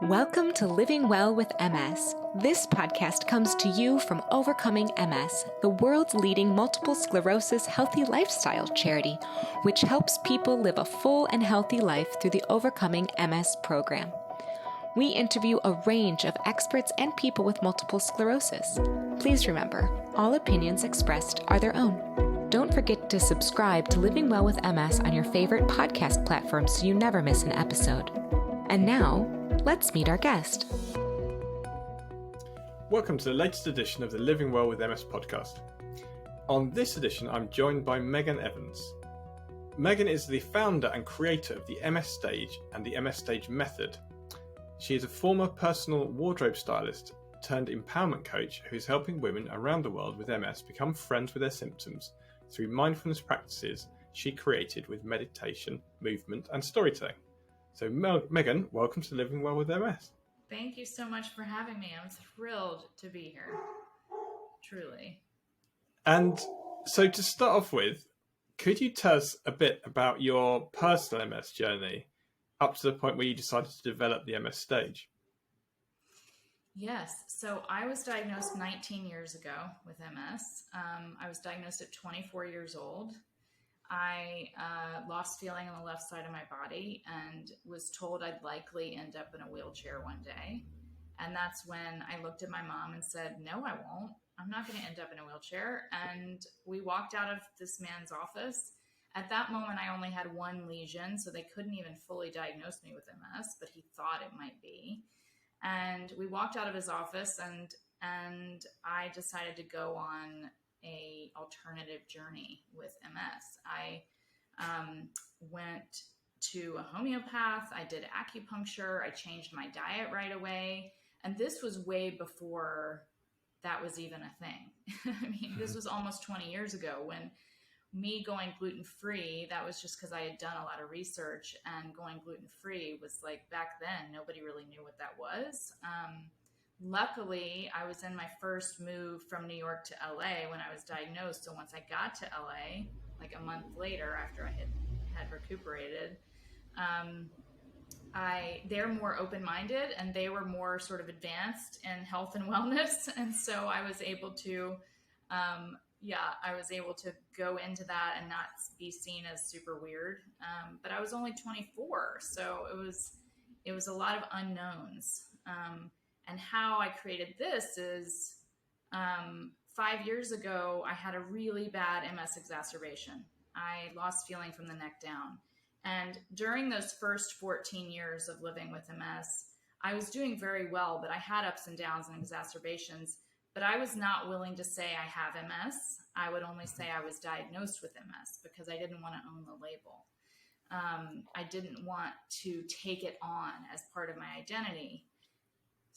Welcome to Living Well with MS. This podcast comes to you from Overcoming MS, the world's leading multiple sclerosis healthy lifestyle charity, which helps people live a full and healthy life through the Overcoming MS program. We interview a range of experts and people with multiple sclerosis. Please remember, all opinions expressed are their own. Don't forget to subscribe to Living Well with MS on your favorite podcast platform so you never miss an episode. And now, let's meet our guest. Welcome to the latest edition of the Living Well with MS podcast. On this edition, I'm joined by Megan Evans. Megan is the founder and creator of the MS Stage and the MS Stage Method. She is a former personal wardrobe stylist turned empowerment coach who's helping women around the world with MS become friends with their symptoms through mindfulness practices she created with meditation, movement, and storytelling. So Megan, welcome to Living Well with MS. Thank you so much for having me. I'm thrilled to be here. Truly. And so to start off with, could you tell us a bit about your personal MS journey up to the point where you decided to develop the MS Stage? Yes. So I was diagnosed 19 years ago with MS. I was diagnosed at 24 years old. I lost feeling on the left side of my body and was told I'd likely end up in a wheelchair one day. And that's when I looked at my mom and said, no, I won't. I'm not going to end up in a wheelchair. And we walked out of this man's office. At that moment, I only had one lesion, so they couldn't even fully diagnose me with MS, but he thought it might be. And we walked out of his office and I decided to go on a alternative journey with MS. I went to a homeopath. I did acupuncture. I changed my diet right away. And this was way before that was even a thing. I mean, this was almost 20 years ago when me going gluten-free, that was just because I had done a lot of research, and going gluten-free was like, back then, nobody really knew what that was. Luckily, I was in my first move from New York to LA when I was diagnosed. So once I got to LA, like a month later after I had recuperated, they're more open-minded and they were more sort of advanced in health and wellness. And so I was able to, go into that and not be seen as super weird. But I was only 24. So it was a lot of unknowns. And how I created this is 5 years ago, I had a really bad MS exacerbation. I lost feeling from the neck down. And during those first 14 years of living with MS, I was doing very well, but I had ups and downs and exacerbations. But I was not willing to say I have MS. I would only say I was diagnosed with MS because I didn't want to own the label. I didn't want to take it on as part of my identity.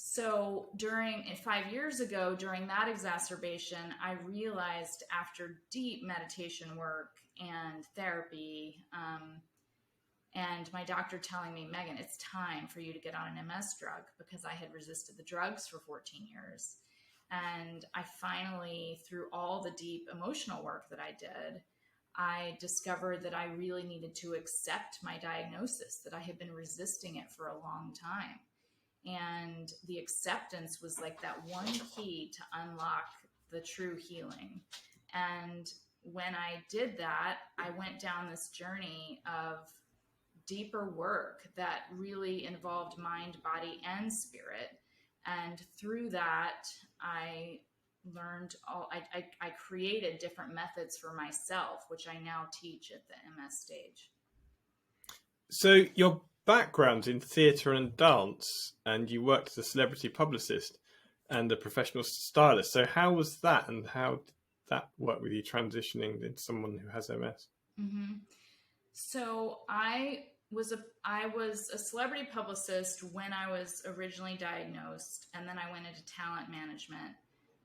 So 5 years ago, during that exacerbation, I realized after deep meditation work and therapy, and my doctor telling me, Megan, it's time for you to get on an MS drug, because I had resisted the drugs for 14 years. And I finally, through all the deep emotional work that I did, I discovered that I really needed to accept my diagnosis, that I had been resisting it for a long time. And the acceptance was like that one key to unlock the true healing. And when I did that, I went down this journey of deeper work that really involved mind, body, and spirit. And through that, I learned I created different methods for myself, which I now teach at the MS Stage. So your background in theatre and dance, and you worked as a celebrity publicist and a professional stylist. So how was that, and how did that work with you transitioning into someone who has MS? Mm-hmm. So I was a celebrity publicist when I was originally diagnosed, and then I went into talent management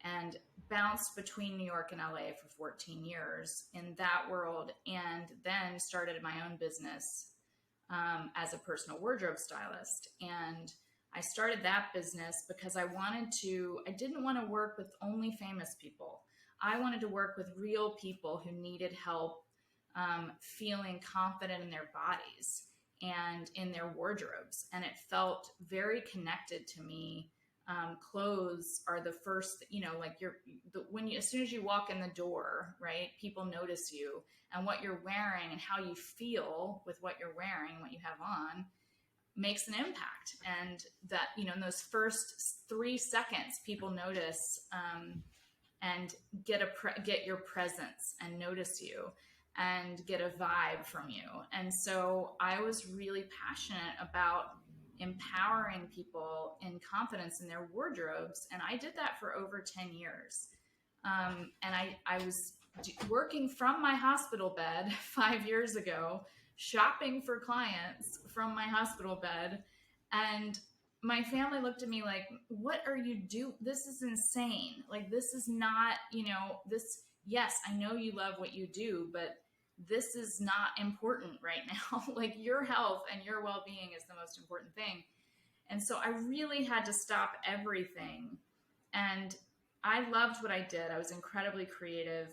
and bounced between New York and LA for 14 years in that world, and then started my own business as a personal wardrobe stylist. And I started that business because I didn't want to work with only famous people. I wanted to work with real people who needed help feeling confident in their bodies. and in their wardrobes. And it felt very connected to me. Clothes are the first, like as soon as you walk in the door, right, people notice you, and what you're wearing and how you feel with what you're wearing, what you have on, makes an impact. And that, in those first 3 seconds, people notice, and get your presence and notice you and get a vibe from you. And so I was really passionate about empowering people in confidence in their wardrobes. And I did that for over 10 years. And I was working from my hospital bed 5 years ago, shopping for clients from my hospital bed. And my family looked at me like, what are you doing? This is insane. Like, this is not, yes, I know you love what you do, but this is not important right now. Like, your health and your well-being is the most important thing. And so I really had to stop everything. And I loved what I did. I was incredibly creative,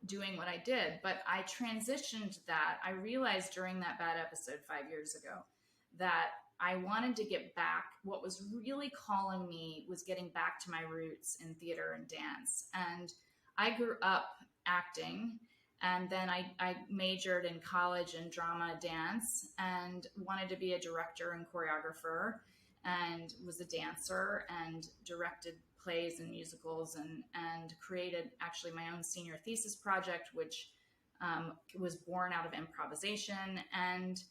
doing what I did, but I transitioned that. I realized during that bad episode 5 years ago that I wanted to get back. What was really calling me was getting back to my roots in theater and dance. And I grew up acting, and then I majored in college in drama dance and wanted to be a director and choreographer, and was a dancer and directed plays and musicals, and created actually my own senior thesis project, which was born out of improvisation. And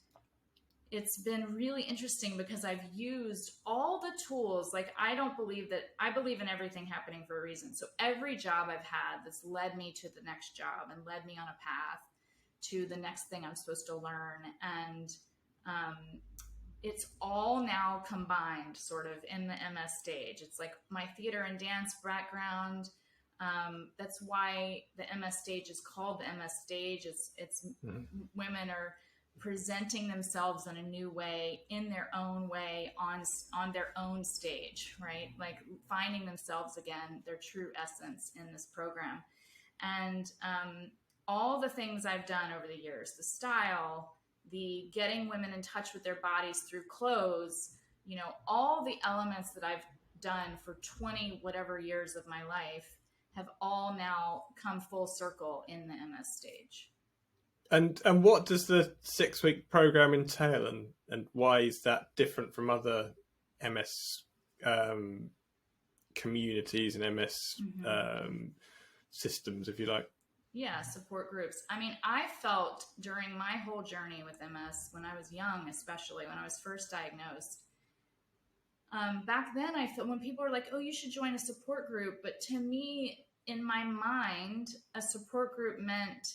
it's been really interesting because I've used all the tools. Like, I believe in everything happening for a reason. So every job I've had that's led me to the next job and led me on a path to the next thing I'm supposed to learn. And it's all now combined sort of in the MS stage. It's like my theater and dance background. That's why the MS stage is called the MS stage. It's women are presenting themselves in a new way, in their own way, on their own stage, right? Like, finding themselves again, their true essence in this program. And all the things I've done over the years, the style, the getting women in touch with their bodies through clothes, all the elements that I've done for 20 whatever years of my life have all now come full circle in the MS stage. And what does the 6-week program entail, and why is that different from other MS communities and MS systems, if you like? Yeah, support groups. I mean, I felt during my whole journey with MS, when I was young, especially when I was first diagnosed, back then I felt when people were like, oh, you should join a support group. But to me, in my mind, a support group meant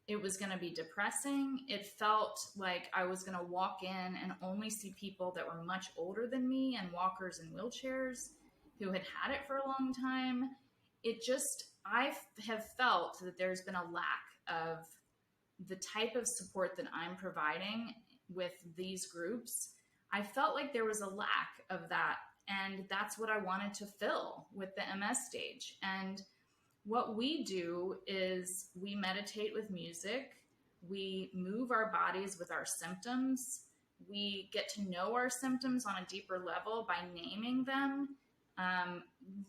it was going to be depressing. It felt like I was going to walk in and only see people that were much older than me and walkers and wheelchairs who had had it for a long time. I have felt that there's been a lack of the type of support that I'm providing with these groups. I felt like there was a lack of that. And that's what I wanted to fill with the MS stage. And what we do is we meditate with music. We move our bodies with our symptoms. We get to know our symptoms on a deeper level by naming them,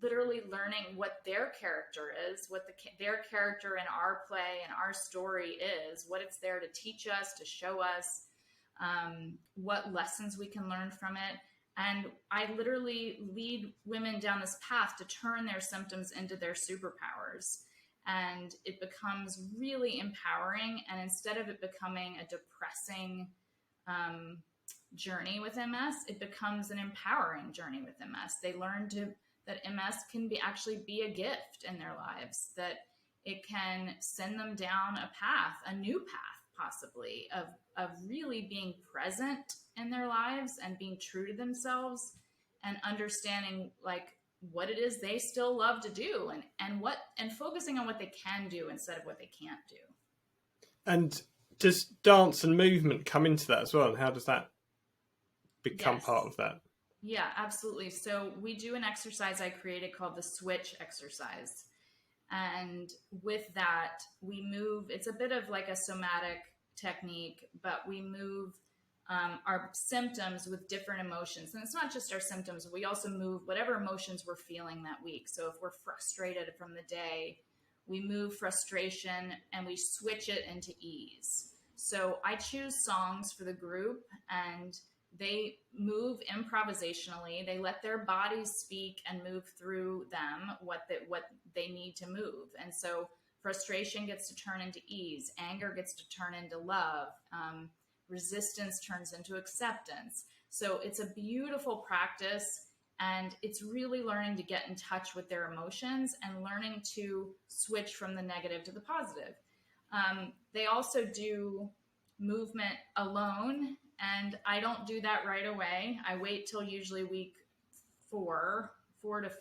literally learning what their character is, what their character in our play and our story is, what it's there to teach us, to show us, what lessons we can learn from it. And I literally lead women down this path to turn their symptoms into their superpowers. And it becomes really empowering. And instead of it becoming a depressing journey with MS, it becomes an empowering journey with MS. They learn that MS can actually be a gift in their lives, that it can send them down a path, a new path possibly, of really being present in their lives and being true to themselves and understanding like what it is they still love to do and focusing on what they can do instead of what they can't do. And does dance and movement come into that as well? And how does that become part of that? Yeah, absolutely. So we do an exercise I created called the switch exercise. And with that, we move. It's a bit of like a somatic technique, but we move our symptoms with different emotions. And it's not just our symptoms. We also move whatever emotions we're feeling that week. So if we're frustrated from the day, we move frustration and we switch it into ease. So I choose songs for the group, and they move improvisationally. They let their bodies speak and move through them what they need to move. And so frustration gets to turn into ease. Anger gets to turn into love. Resistance turns into acceptance. So it's a beautiful practice, and it's really learning to get in touch with their emotions and learning to switch from the negative to the positive. They also do movement alone, and I don't do that right away. I wait till usually week 4 to 5,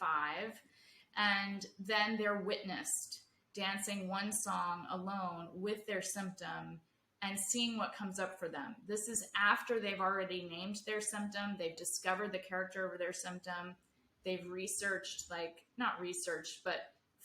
and then they're witnessed dancing one song alone with their symptom and seeing what comes up for them. This is after they've already named their symptom. They've discovered the character over their symptom. They've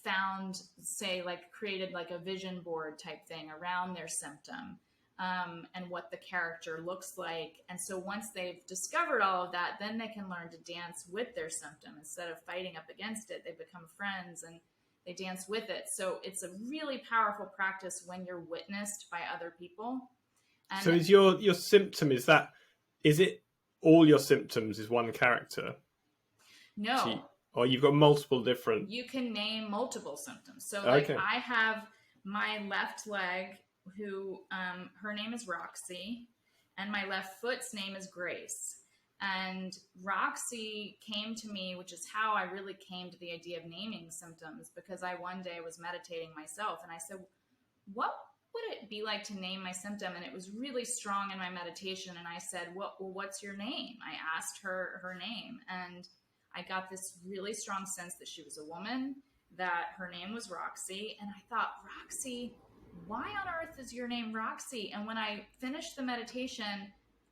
found, say, like created like a vision board type thing around their symptom, and what the character looks like. And so once they've discovered all of that, then they can learn to dance with their symptom. Instead of fighting up against it, they become friends and they dance with it. So it's a really powerful practice when you're witnessed by other people. And so is your symptom, is it all your symptoms is one character? No. So or you've got multiple different... You can name multiple symptoms. So like okay. I have my left leg who, her name is Roxy, and my left foot's name is Grace. And Roxy came to me, which is how I really came to the idea of naming symptoms, because I one day was meditating myself and I said, what would it be like to name my symptom? And it was really strong in my meditation. And I said, well, what's your name? I asked her name, and I got this really strong sense that she was a woman, that her name was Roxy. And I thought, Roxy, why on earth is your name Roxy? And when I finished the meditation,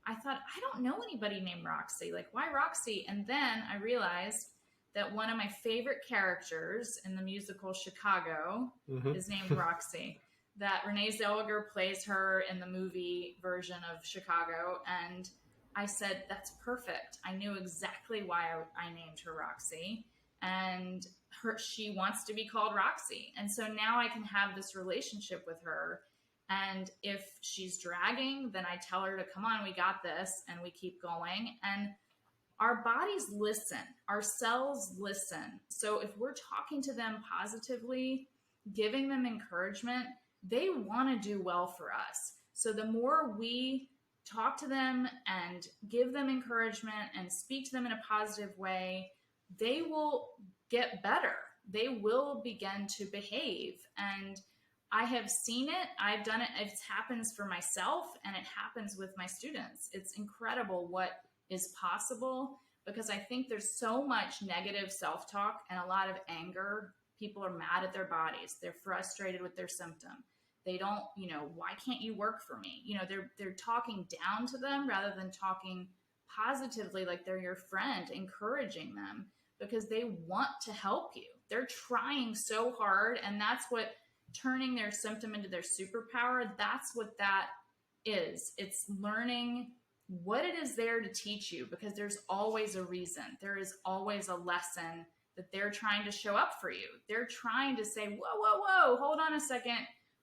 I thought, I don't know anybody named Roxy. Like, why Roxy? And then I realized that one of my favorite characters in the musical Chicago is named Roxy. That Renee Zellweger plays her in the movie version of Chicago. And I said, that's perfect. I knew exactly why I named her Roxy. And she wants to be called Roxy. And so now I can have this relationship with her. And if she's dragging, then I tell her to come on, we got this, and we keep going. And our bodies listen, our cells listen. So if we're talking to them positively, giving them encouragement, they want to do well for us. So the more we talk to them and give them encouragement and speak to them in a positive way, they will get better. They will begin to behave. And I have seen it. I've done it. It happens for myself, and it happens with my students. It's incredible what is possible, because I think there's so much negative self-talk and a lot of anger. People are mad at their bodies. They're frustrated with their symptom. They don't, why can't you work for me? They're talking down to them rather than talking positively, like they're your friend, encouraging them, because they want to help you. They're trying so hard, and that's what turning their symptom into their superpower, that's what that is. It's learning what it is there to teach you, because there's always a reason. There is always a lesson that they're trying to show up for you. They're trying to say, whoa, hold on a second.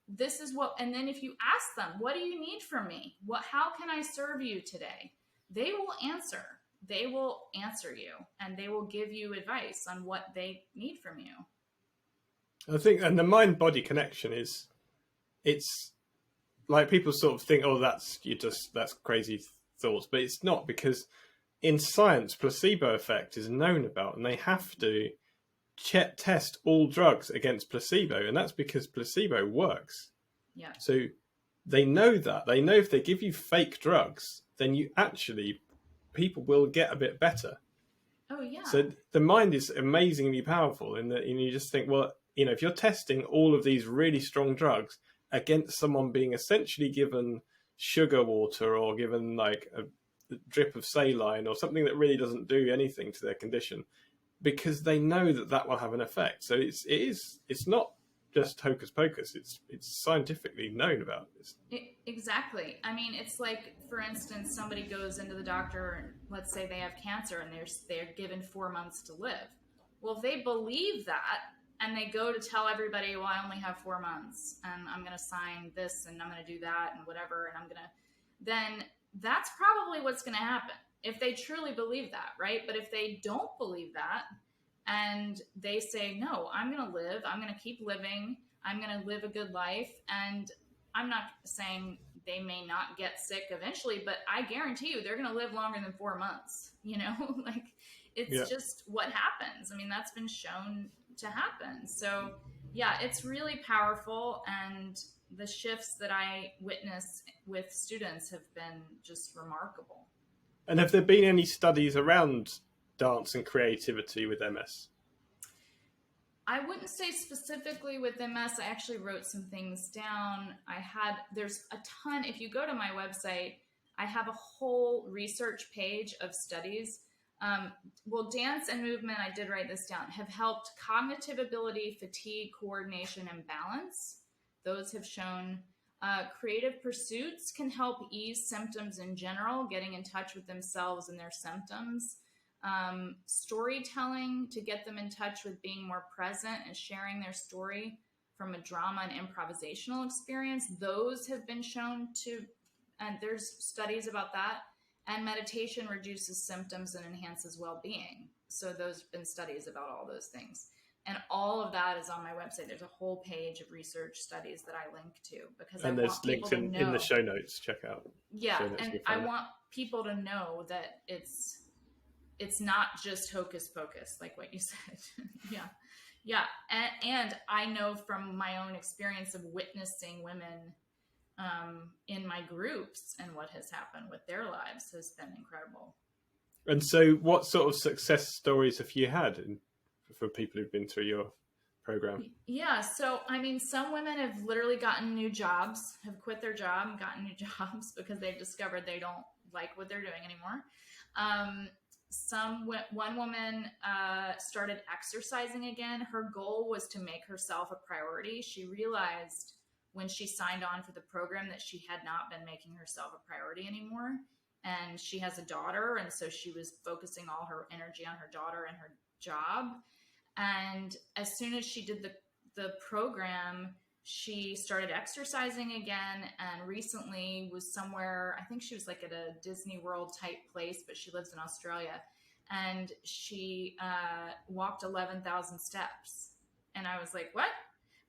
This is what, and then if you ask them, what do you need from me? How can I serve you today? They will answer. They will answer you, and they will give you advice on what they need from you. I think, and the mind-body connection it's like people sort of think, oh, that's crazy thoughts, but it's not, because in science, placebo effect is known about, and they have to test all drugs against placebo, and that's because placebo works. Yeah. So they know that. They know if they give you fake drugs, then people will get a bit better. Oh, yeah. So the mind is amazingly powerful in that you just think, well, if you're testing all of these really strong drugs against someone being essentially given sugar water or given like a drip of saline or something that really doesn't do anything to their condition, because they know that will have an effect. So it's not just hocus pocus. It's scientifically known about this. Exactly. I mean, it's like, for instance, somebody goes into the doctor, and let's say they have cancer, and they're given 4 months to live. Well, if they believe that, and they go to tell everybody, well, I only have 4 months, and I'm going to sign this, and I'm going to do that, and whatever, and then that's probably what's going to happen if they truly believe that, right? But if they don't believe that, and they say, no, I'm going to live, I'm going to keep living, I'm going to live a good life, and I'm not saying they may not get sick eventually, but I guarantee you they're going to live longer than 4 months, like it's just what happens. I mean, that's been shown to happen. So yeah, it's really powerful. And the shifts that I witness with students have been just remarkable. And have there been any studies around dance and creativity with MS? I wouldn't say specifically with MS. I actually wrote some things down. There's a ton. If you go to my website, I have a whole research page of studies. Dance and movement, I did write this down, have helped cognitive ability, fatigue, coordination, and balance. Those have shown creative pursuits can help ease symptoms in general, getting in touch with themselves and their symptoms. Storytelling to get them in touch with being more present and sharing their story from a drama and improvisational experience. Those have been shown and there's studies about that. And meditation reduces symptoms and enhances well-being. So those have been studies about all those things. And all of that is on my website. There's a whole page of research studies that I link to because and there's links in the show notes. Check out. Yeah, and I want people to know that it's not just hocus pocus, like what you said. Yeah. And I know from my own experience of witnessing women in my groups, and what has happened with their lives has been incredible. And so what sort of success stories have you had for people who've been through your program? Yeah. So, I mean, some women have literally gotten new jobs, have quit their job and gotten new jobs because they've discovered they don't like what they're doing anymore. One woman started exercising again. Her goal was to make herself a priority. She realized when she signed on for the program that she had not been making herself a priority anymore. And she has a daughter. And so she was focusing all her energy on her daughter and her job. And as soon as she did the program, she started exercising again, and recently was somewhere, I think she was like at a Disney World type place, but she lives in Australia. And she walked 11,000 steps. And I was like, what?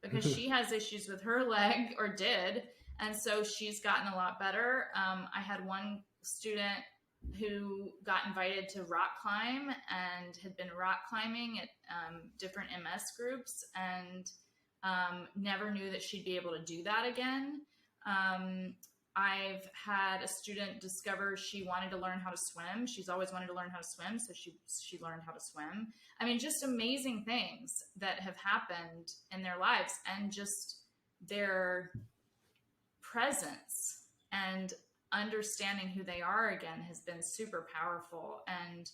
Because she has issues with her leg, or did. And so she's gotten a lot better. I had one student who got invited to rock climb and had been rock climbing at different MS groups, and never knew that she'd be able to do that again. I've had a student discover she wanted to learn how to swim. She's always wanted to learn how to swim, so she learned how to swim. I mean, just amazing things that have happened in their lives, and just their presence and understanding who they are again has been super powerful. And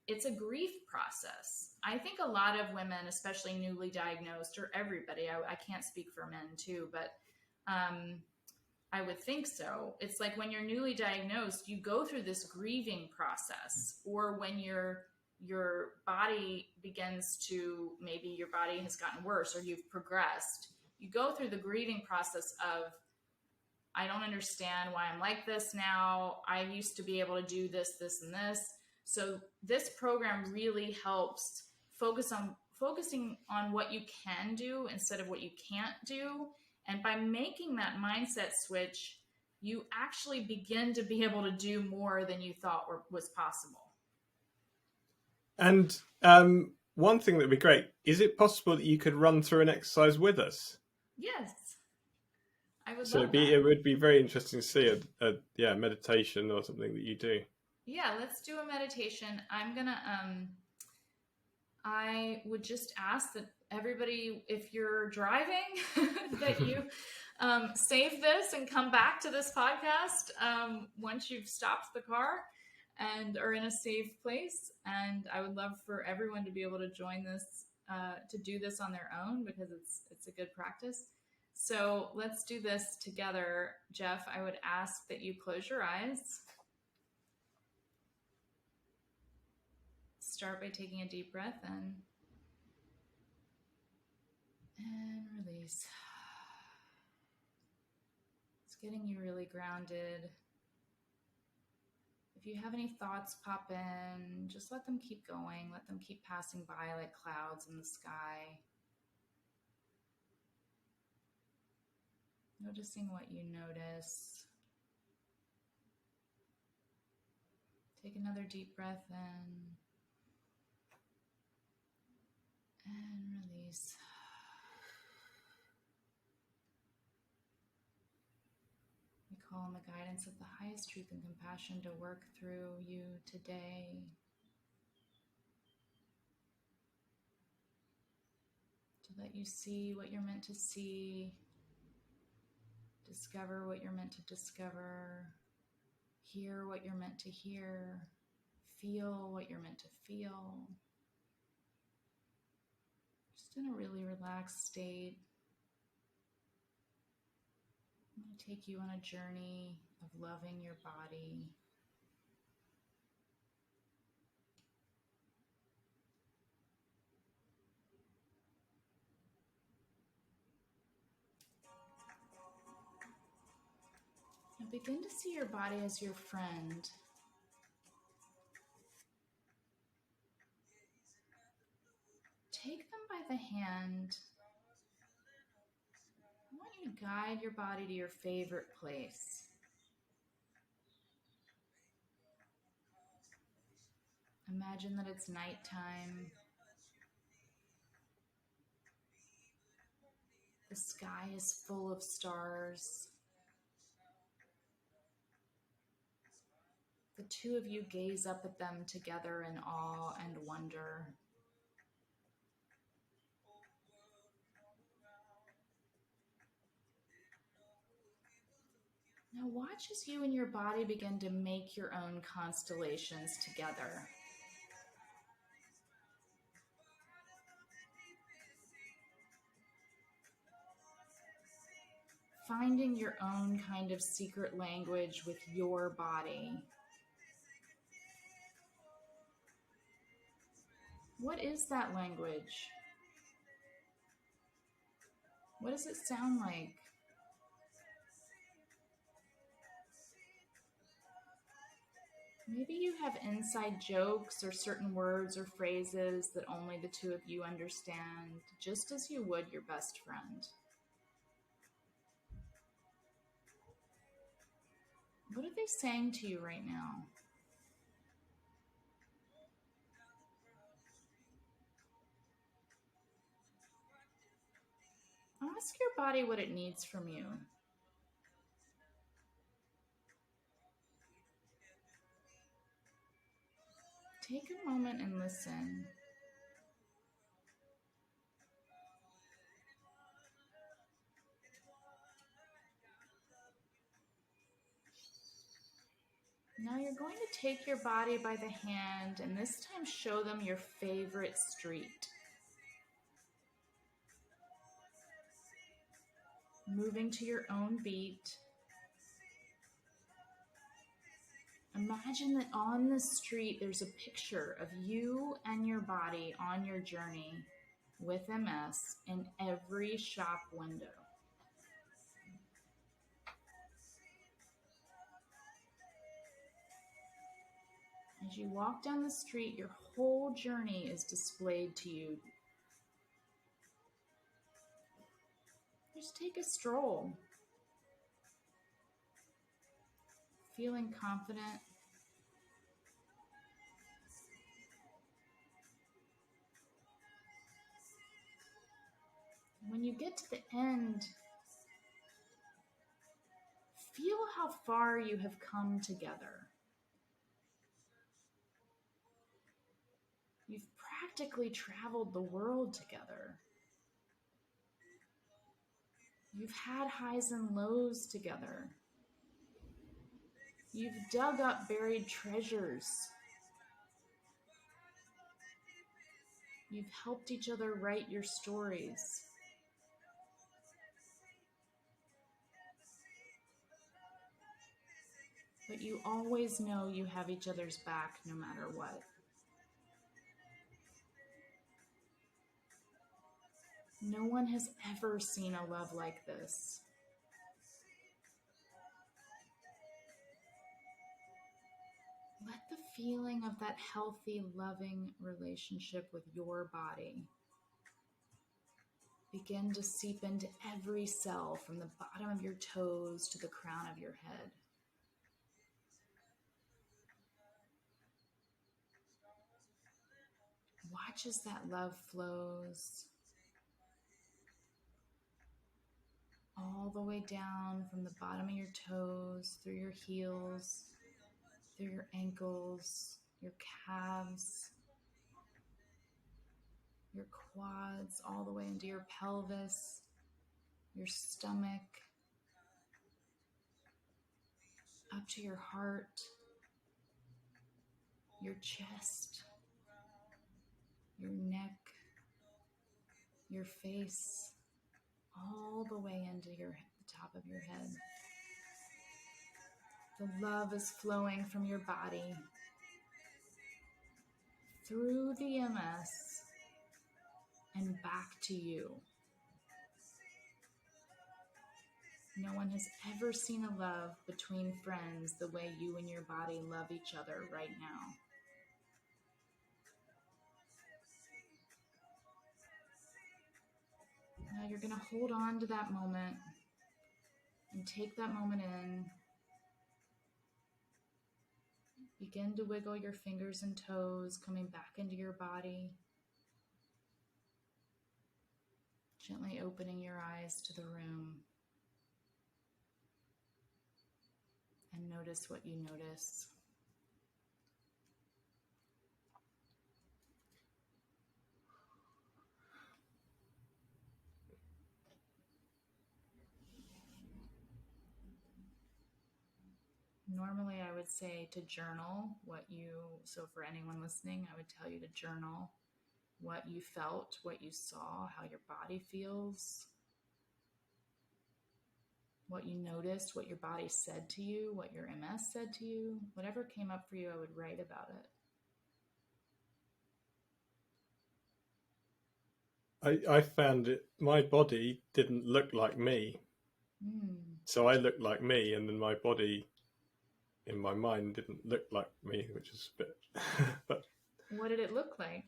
it's a grief process. I think a lot of women, especially newly diagnosed, or everybody, I can't speak for men too, but I would think so. It's like when you're newly diagnosed, you go through this grieving process, or when your body begins to, maybe your body has gotten worse or you've progressed, you go through the grieving process of, I don't understand why I'm like this now. I used to be able to do this, this, and this. So this program really helps focusing on what you can do instead of what you can't do. And by making that mindset switch, you actually begin to be able to do more than you thought was possible. And one thing that would be great, is it possible that you could run through an exercise with us? Yes. I would so love it would be very interesting to see a meditation or something that you do. Yeah, let's do a meditation. I would just ask that everybody, if you're driving, that you save this and come back to this podcast once you've stopped the car and are in a safe place. And I would love for everyone to be able to join this to do this on their own because it's a good practice. So let's do this together. Jeff, I would ask that you close your eyes. Start by taking a deep breath in and release. It's getting you really grounded. If you have any thoughts pop in, just let them keep going. Let them keep passing by like clouds in the sky. Noticing what you notice. Take another deep breath in and release. We call on the guidance of the highest truth and compassion to work through you today. To let you see what you're meant to see. Discover what you're meant to discover. Hear what you're meant to hear. Feel what you're meant to feel. Just in a really relaxed state. I'm going to take you on a journey of loving your body. Now begin to see your body as your friend. Take them by the hand. I want you to guide your body to your favorite place. Imagine that it's nighttime. The sky is full of stars. The two of you gaze up at them together in awe and wonder. Now watch as you and your body begin to make your own constellations together. Finding your own kind of secret language with your body. What is that language? What does it sound like? Maybe you have inside jokes or certain words or phrases that only the two of you understand, just as you would your best friend. What are they saying to you right now? Ask your body what it needs from you. Take a moment and listen. Now you're going to take your body by the hand and this time show them your favorite street. Moving to your own beat. Imagine that on the street there's a picture of you and your body on your journey with MS in every shop window. As you walk down the street, your whole journey is displayed to you. Just take a stroll. Feeling confident. When you get to the end, feel how far you have come together. You've practically traveled the world together. You've had highs and lows together. You've dug up buried treasures. You've helped each other write your stories. But you always know you have each other's back no matter what. No one has ever seen a love like this. Let the feeling of that healthy, loving relationship with your body begin to seep into every cell from the bottom of your toes to the crown of your head. Watch as that love flows all the way down from the bottom of your toes, through your heels, through your ankles, your calves, your quads, all the way into your pelvis, your stomach, up to your heart, your chest, your neck, your face, all the way into the top of your head. The love is flowing from your body through the MS and back to you. No one has ever seen a love between friends the way you and your body love each other right now. Now you're going to hold on to that moment and take that moment in. Begin to wiggle your fingers and toes, coming back into your body. Gently opening your eyes to the room. And notice what you notice. Normally I would say to journal so for anyone listening, I would tell you to journal what you felt, what you saw, how your body feels, what you noticed, what your body said to you, what your MS said to you. Whatever came up for you, I would write about I found my body didn't look like me. So I looked like me, and then my body in my mind didn't look like me, which is a bit... but What did it look like?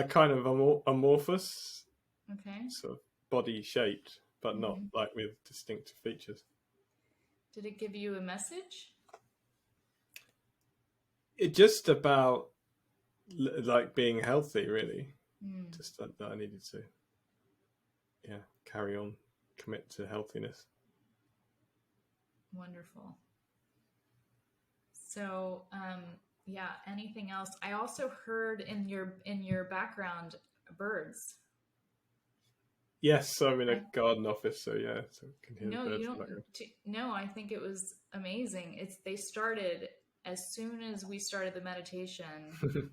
Kind of amorphous, Okay. sort of body shaped, but not like with distinctive features. Did it give you a message? It just about like being healthy, really. Just that I needed to, carry on, commit to healthiness. Wonderful. So, anything else? I also heard in your background birds. Yes, I'm in a garden office, so yeah, so I can hear the birds. You don't. No, I think it was amazing. They started as soon as we started the meditation.